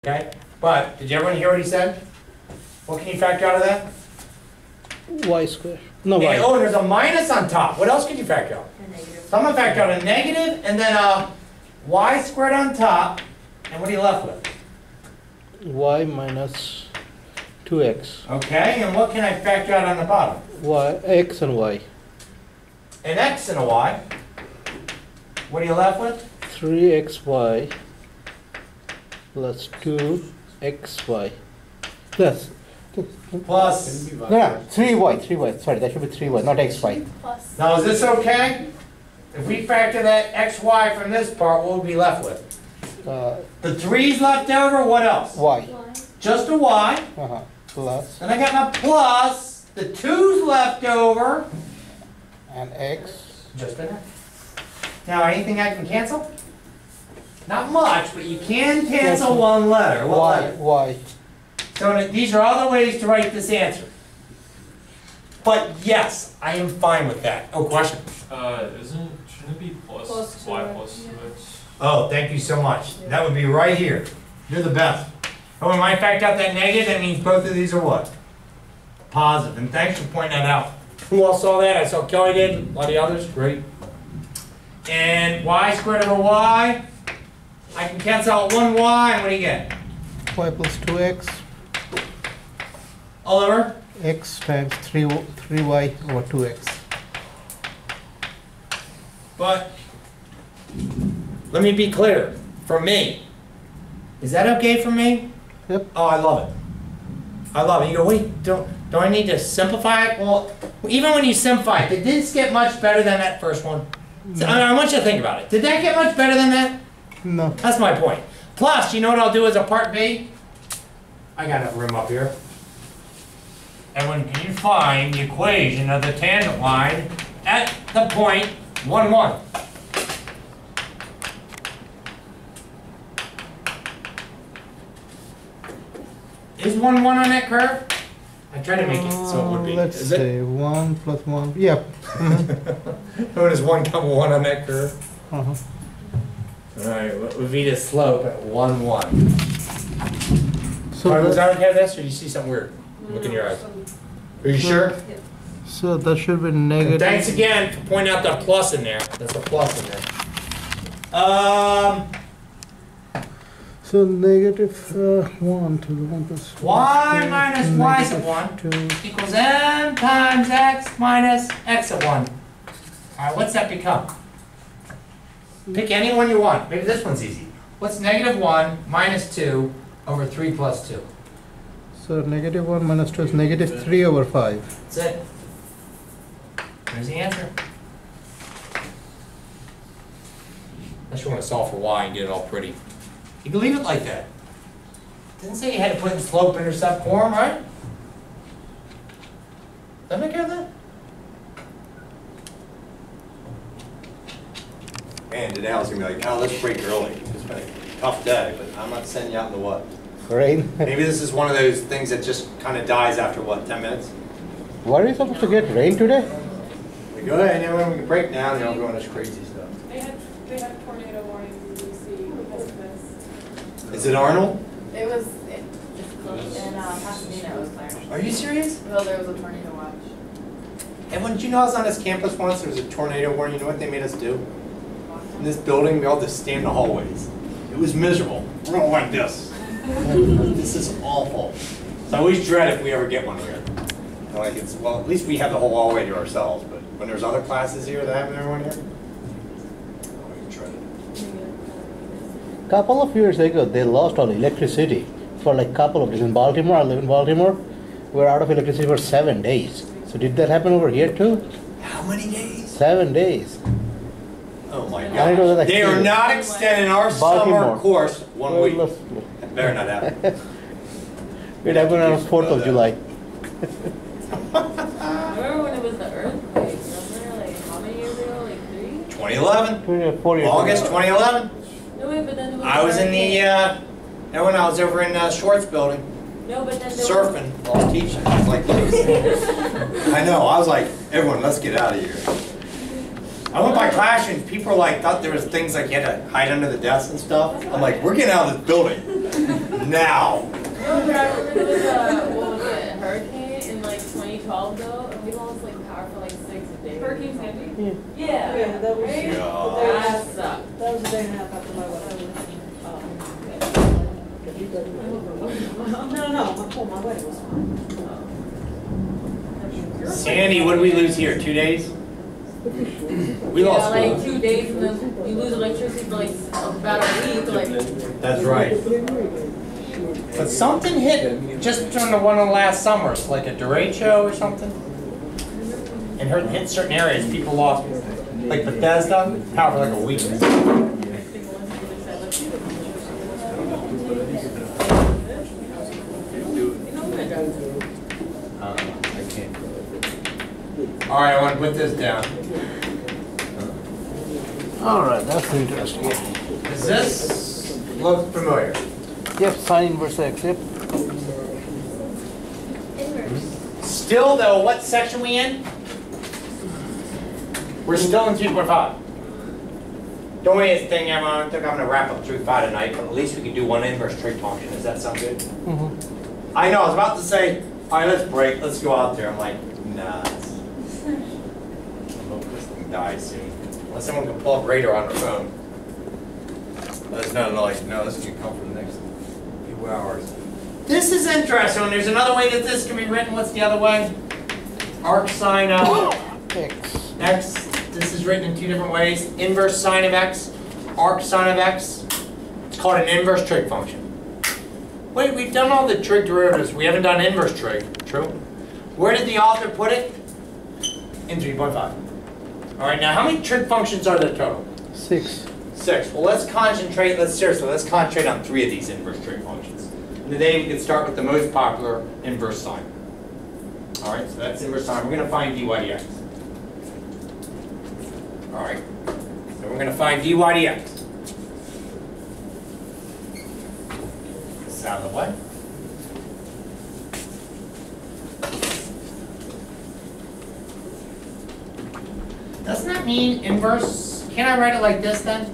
Okay? But, did everyone hear what he said? What can you factor out of that? Y squared. No, y. Oh, and there's a minus on top. What else can you factor out? A negative. So I'm going to factor out a negative and then a y squared on top. And what are you left with? Y minus 2x. Okay, and what can I factor out on the bottom? Y, x and y. An x and a y. What are you left with? 3xy plus 2xy plus. Plus. No, 3y. Sorry, that should be 3y, not xy. Plus. Now, is this okay? If we factor that xy from this part, what would we be left with? The 3's left over, what else? Y. Just a y. Plus. Then I got my plus. The 2's left over. And x. Just an x. Now, anything I can cancel? Not much, but you can cancel one letter. What Y. letter? Y. So these are other ways to write this answer. But yes, I am fine with that. Oh, question? Shouldn't it be plus y plus 2x? Oh, thank you so much. That would be right here. You're the best. Oh, when I factor out that negative, that means both of these are what? Positive. And thanks for pointing that out. Who all saw that? I saw Kelly did, a lot of the others. Great. And y squared over y. I can cancel out one y, and what do you get? Y plus 2x. All over? X times 3y over 2x. But let me be clear. For me, is that okay for me? Yep. Oh, I love it. I love it. You go, wait, don't I need to simplify it? Well, even when you simplify it, did this get much better than that first one? So, I want you to think about it. Did that get much better than that? No. That's my point. Plus, you know what I'll do as a part B? I got enough room up here. And when can you find the equation of the tangent line at the point 1, 1? Is 1, 1 on that curve? I tried to make it so it would be. Let's Is say 1 plus 1. Yeah. How does 1 come 1 on that curve? Uh-huh. Alright, what would be the slope at 1, 1? So, Alright, was that okay with this, or do you see something weird? Look in your eyes. Are you sure? so that should be And negative. thanks again for pointing out the plus in there. That's a plus in there. So negative 1 to the 1 plus Y minus y sub 1 2. equals m times x minus x sub 1. Alright, what's that become? Pick any one you want. Maybe this one's easy. What's negative 1 minus 2 over 3 plus 2? So negative 1 minus 2 is negative 3 over 5. That's it. There's the answer. Unless you want to solve for y and get it all pretty. You can leave it like that. Didn't say you had to put in slope-intercept form, right? Does that make sense? That? Man, today I was gonna be like, oh, let's break early. It's been a tough day, but I'm not sending you out in the what? Rain. Maybe this is one of those things that just kind of dies after what, 10 minutes? What are you supposed to get? Rain today? We go ahead, and then we can break down and don't go on this crazy stuff. They had tornado warnings in DC because of this. Is it Arnold? It was in Pasadena. It was Clarence. Are you serious? Well, there was a tornado watch. And when you know I was on this campus once, there was a tornado warning. You know what they made us do? In this building, we all just stand in the hallways. It was miserable. We're going like this. This is awful. So I always dread if we ever get one here. Like it's, well, at least we have the whole hallway to ourselves, but when there's other classes here that have everyone here, I always dread it. Couple of years ago, they lost all electricity for like couple of days. In Baltimore, I live in Baltimore, we're out of electricity for 7 days. So did that happen over here too? How many days? 7 days. Oh my I know that God. They are not extending our Baltimore. summer course 1 week. Well, That better not happen. it happened on the 4th of July. Remember when it was the earthquake? Remember, like, how many years ago? Like 3? 2011. 4 years August ago. 2011. No, wait, but then there was I was in the, that when I was over in Schwartz building, No, but then there was... Surfing while I was teaching. I was like, I know. I was like, everyone, let's get out of here. I went by classrooms. People were like, thought there was things like you had to hide under the desks and stuff. I'm like, we're getting out of this building Now. Remember, I remember there was a, what was it, a hurricane in like 2012 though, and we lost like power for like 6 days. Hurricane Sandy? Yeah. Yeah, that was, Right? Yeah. That sucked. that was a day and a half after my wedding. No, my wedding was fine. Sandy, what did we lose here? 2 days? We Yeah, lost. like 2 days and then you lose electricity for like about a week. Like, That's right. But something hit just during the one of the last summers, like a derecho or something. And hit certain areas, people lost. Like Bethesda, power for like a week. All right, I want to put this down. All right, that's interesting. Does this look familiar? Yep, sine inverse x, yep. Still though, what section we in? We're still in 3.5. Don't worry, it's thing, I don't think I'm going to wrap up 3.5 tonight, but at least we can do one inverse trig function. Does that sound good? Mm-hmm. I know, I was about to say, all right, let's break, let's go out there. I'm like, nah. I hope this thing dies soon. Unless someone can pull up radar on their phone. That's not like, no, this can come from the next few hours. This is interesting. There's another way that this can be written. What's the other way? Arc sine of X. x. This is written in 2 different ways. Inverse sine of x, arc sine of x. It's called an inverse trig function. Wait, we've done all the trig derivatives. We haven't done inverse trig. True? Where did the author put it? In 3.5. All right, now how many trig functions are there total? 6. 6. Well, let's concentrate on 3 of these inverse trig functions. And today we can start with the most popular inverse sine. All right, so that's inverse sine. We're going to find dy dx. All right, so we're going to find dy dx. This out of the way. Doesn't that mean inverse? Can I write it like this then?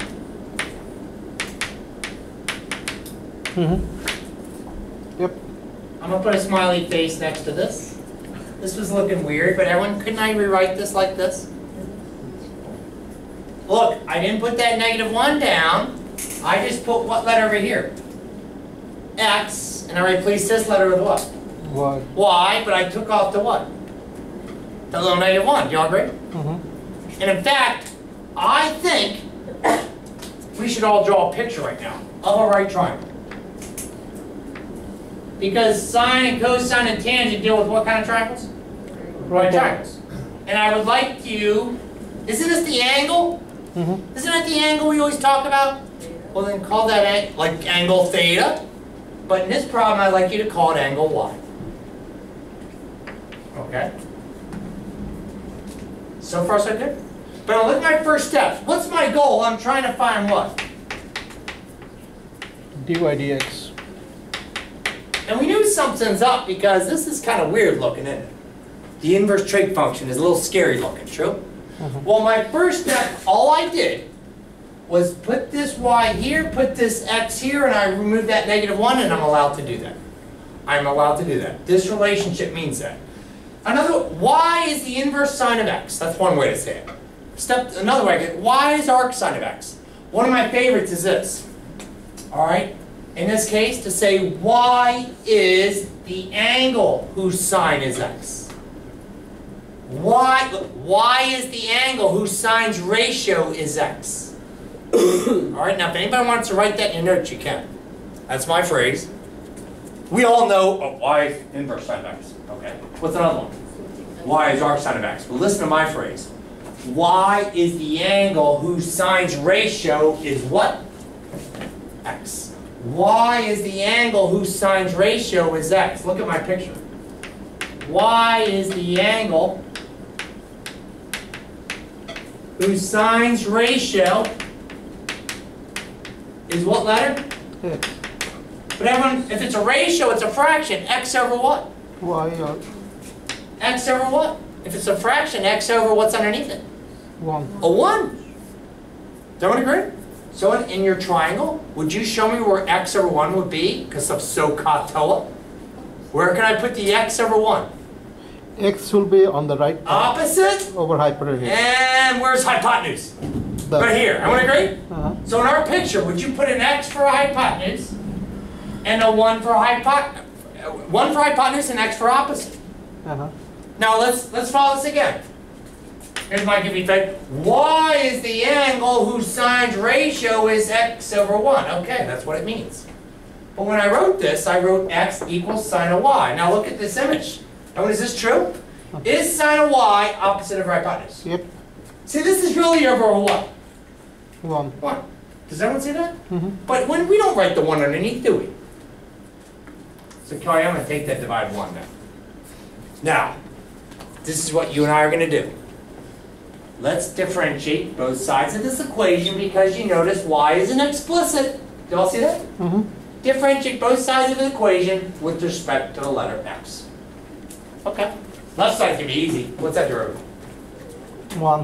Mm-hmm. Yep. I'm going to put a smiley face next to this. This was looking weird, but everyone, couldn't I rewrite this like this? Look, I didn't put that -1 down. I just put what letter over here? X, and I replaced this letter with what? Y. Y, but I took off the what? The little -1. Do you all agree? Mm-hmm. And in fact, I think we should all draw a picture right now of a right triangle. Because sine and cosine and tangent deal with what kind of triangles? Right triangles. And I would like you, isn't this the angle? Mm-hmm. Isn't that the angle we always talk about? Well then call that like angle theta. But in this problem I'd like you to call it angle y. Okay? So far so good? But now look at my first steps. What's my goal? I'm trying to find what? dy dx. And we knew something's up because this is kind of weird looking, isn't it? The inverse trig function is a little scary looking, true? Mm-hmm. Well, my first step, all I did was put this y here, put this x here, and I removed that -1, and I'm allowed to do that. I'm allowed to do that. This relationship means that. Y is the inverse sine of x. That's one way to say it. Another way, y is arc sine of x. One of my favorites is this. All right? In this case, to say y is the angle whose sine is x. Y is the angle whose sine's ratio is x. All right, now if anybody wants to write that in your notes, you can. That's my phrase. We all know y is inverse sine of x. Okay, what's another one? Y is arc sine of x. But listen to my phrase. Y is the angle whose sine's ratio is what? X. Y is the angle whose sine's ratio is x. Look at my picture. Y is the angle whose sine's ratio is what letter? X. But everyone, if it's a ratio, it's a fraction. X over what? Y or X over what? If it's a fraction, x over what's underneath it? 1. A 1. Don't agree? So in your triangle, would you show me where x over 1 would be? Because of SOHCAHTOA. Where can I put the x over 1? X will be on the right Opposite? over hypotenuse. And where's hypotenuse? Right here. Everyone agree? So in our picture, would you put an x for hypotenuse and a 1 for hypotenuse and x for opposite? Now let's follow this again. Here's my give you fact. Y is the angle whose sine's ratio is x over 1. Okay, that's what it means. But when I wrote this, I wrote x equals sine of y. Now look at this image. Now, is this true? Is sine of y opposite of hypotenuse? Yep. See, this is really over what? 1. 1. Does everyone see that? But when we don't write the 1 underneath, do we? So Kelly, I'm going to take that divide 1 now. Now, this is what you and I are going to do. Let's differentiate both sides of this equation because you notice y isn't explicit. Do you all see that? Differentiate both sides of the equation with respect to the letter x. Okay. Left side can be easy. What's that derivative? 1.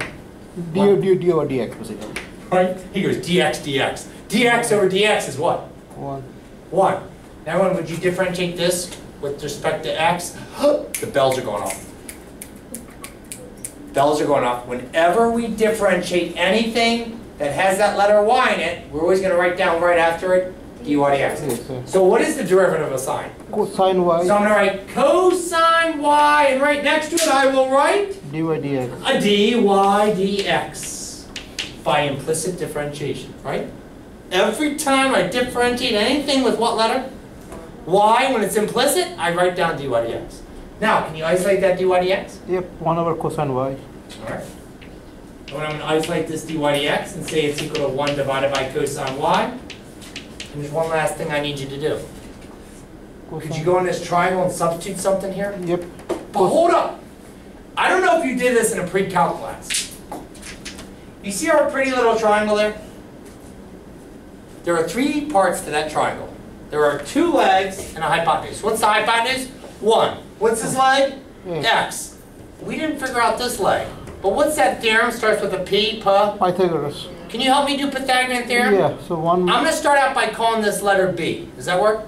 Du over dx basically. Right? He goes dx dx. Dx over dx is what? 1. 1. Now when would you differentiate this with respect to x? The bells are going off. Bells are going off. Whenever we differentiate anything that has that letter y in it, we're always going to write down right after it dy dx. Yes, so what is the derivative of sine? Cosine y. So I'm going to write cosine y, and right next to it I will write dy dx. a dy dx by implicit differentiation, right? Every time I differentiate anything with what letter? Y, when it's implicit, I write down dy dx. Now, can you isolate that dy dx? Yep, 1 over cosine y. All right. When I'm going to isolate this dy dx and say it's equal to 1 divided by cosine y, and there's one last thing I need you to do. Could you go in this triangle and substitute something here? Yep. But hold up. I don't know if you did this in a pre-calc class. You see our pretty little triangle there? There are 3 parts to that triangle. There are 2 legs and a hypotenuse. What's the hypotenuse? 1. What's this leg? X. We didn't figure out this leg. But what's that theorem? Starts with a P, Pythagoras. Can you help me do Pythagorean Theorem? Yeah, so 1. I'm going to start out by calling this letter B. Does that work?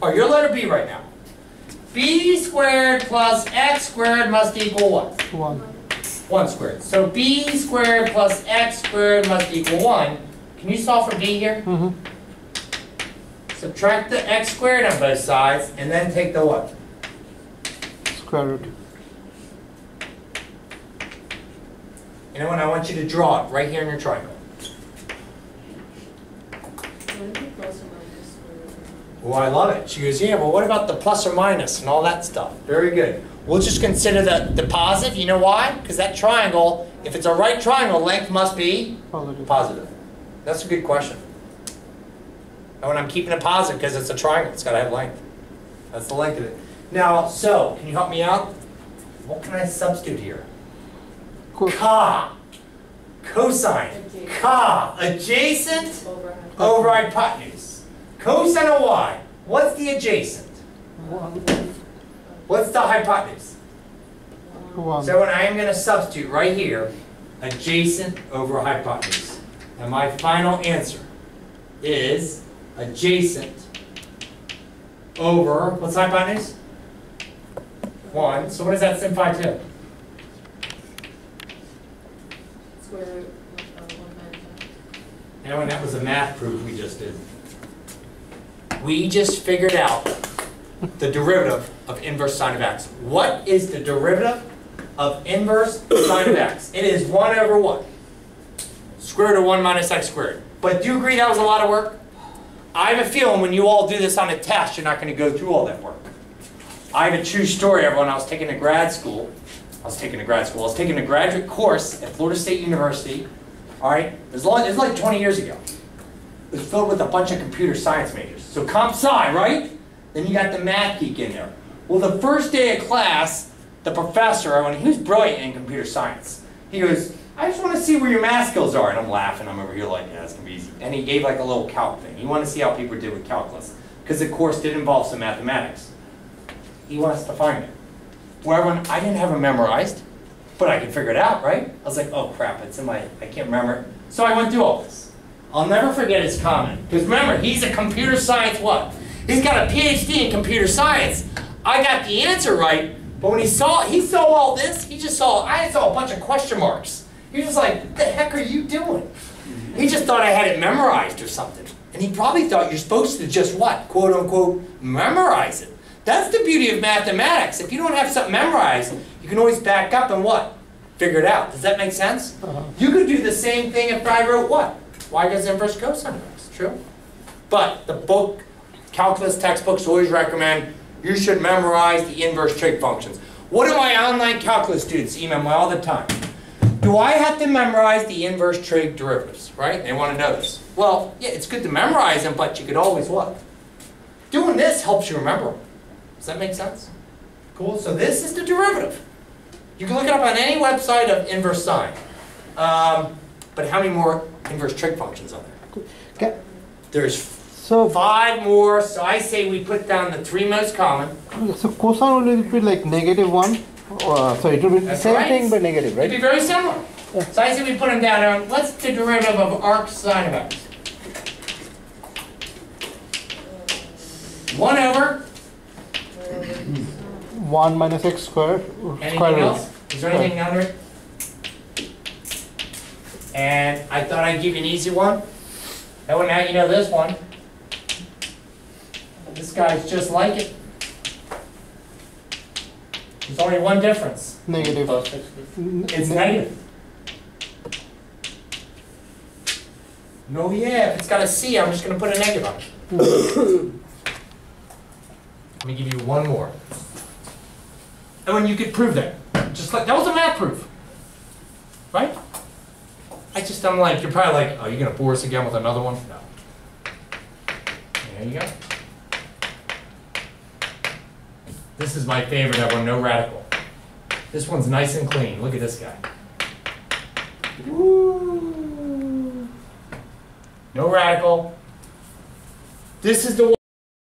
Or your letter B right now. B squared plus x squared must equal what? 1. 1 squared. So B squared plus x squared must equal 1. Can you solve for B here? Subtract the x squared on both sides, and then take the what? Square root. You know what? I want you to draw it right here in your triangle. Oh, I love it. She goes, yeah, well, what about the plus or minus and all that stuff? Very good. We'll just consider the positive. You know why? Because that triangle, if it's a right triangle, length must be positive. That's a good question. And when I'm keeping it positive, because it's a triangle, it's got to have length. That's the length of it. Now, so, can you help me out? What can I substitute here? Ka. Cosine. Ka. Adjacent over hypotenuse. Cosine of y. What's the adjacent? 1. What's the hypotenuse? 1. So when I am going to substitute right here, adjacent over hypotenuse. And my final answer is adjacent over, what's hypotenuse? 1. So what does that simplify to? Square root of 1 minus 5. And that was a math proof we just did. We just figured out the derivative of inverse sine of x. What is the derivative of inverse sine of x? It is 1 over what? Square root of 1 minus x squared. But do you agree that was a lot of work? I have a feeling when you all do this on a test, you're not going to go through all that work. I have a true story, everyone. I was taking a graduate graduate course at Florida State University. All right? It was like 20 years ago. It was filled with a bunch of computer science majors. So comp sci, right? Then you got the math geek in there. Well, the first day of class, the professor, he was brilliant in computer science. He goes, I just want to see where your math skills are. And I'm laughing. I'm over here like, yeah, that's going to be easy. And he gave like a little calc thing. He wanted to see how people did with calculus. Because the course did involve some mathematics. He wants to find it. Well, everyone, I didn't have it memorized, but I could figure it out, right? I was like, oh crap, it's in my, I can't remember it. So I went through all this. I'll never forget his comment. Because remember, he's a computer science what? He's got a PhD in computer science. I got the answer right, but when he saw all this, I saw a bunch of question marks. He was just like, what the heck are you doing? He just thought I had it memorized or something. And he probably thought you're supposed to just what? Quote unquote, memorize it. That's the beauty of mathematics. If you don't have something memorized, you can always back up and what? Figure it out. Does that make sense? You could do the same thing if I wrote what? Y does inverse cosine of x. True? But the book, calculus textbooks always recommend you should memorize the inverse trig functions. What do my online calculus students email me all the time? Do I have to memorize the inverse trig derivatives, right? They want to know this. Well, yeah, it's good to memorize them, but you could always what? Doing this helps you remember them. Does that make sense? Cool. So this is the derivative. You can look it up on any website of inverse sine. But how many more inverse trig functions are there? Okay. There's 5 more. So I say we put down the 3 most common. So cosine will be like -1. So it will be the That's same right. thing but negative, right? It'd be very similar. So I say we put them down on, what's the derivative of arc sine of x? 1 over. 1 minus x squared. Anything else? Is there anything under it? And I thought I'd give you an easy one. That one, now you know this one. This guy's just like it. There's only one difference. Negative. It's negative. No, yeah, if it's got a C, I'm just going to put a negative on it. Let me give you one more. And when you could prove that. Just like, that was a math proof. Right? I'm like, you're probably like, oh, you're going to bore us again with another one? No. There you go. This is my favorite ever, no radical. This one's nice and clean. Look at this guy. Woo. No radical. This is the one.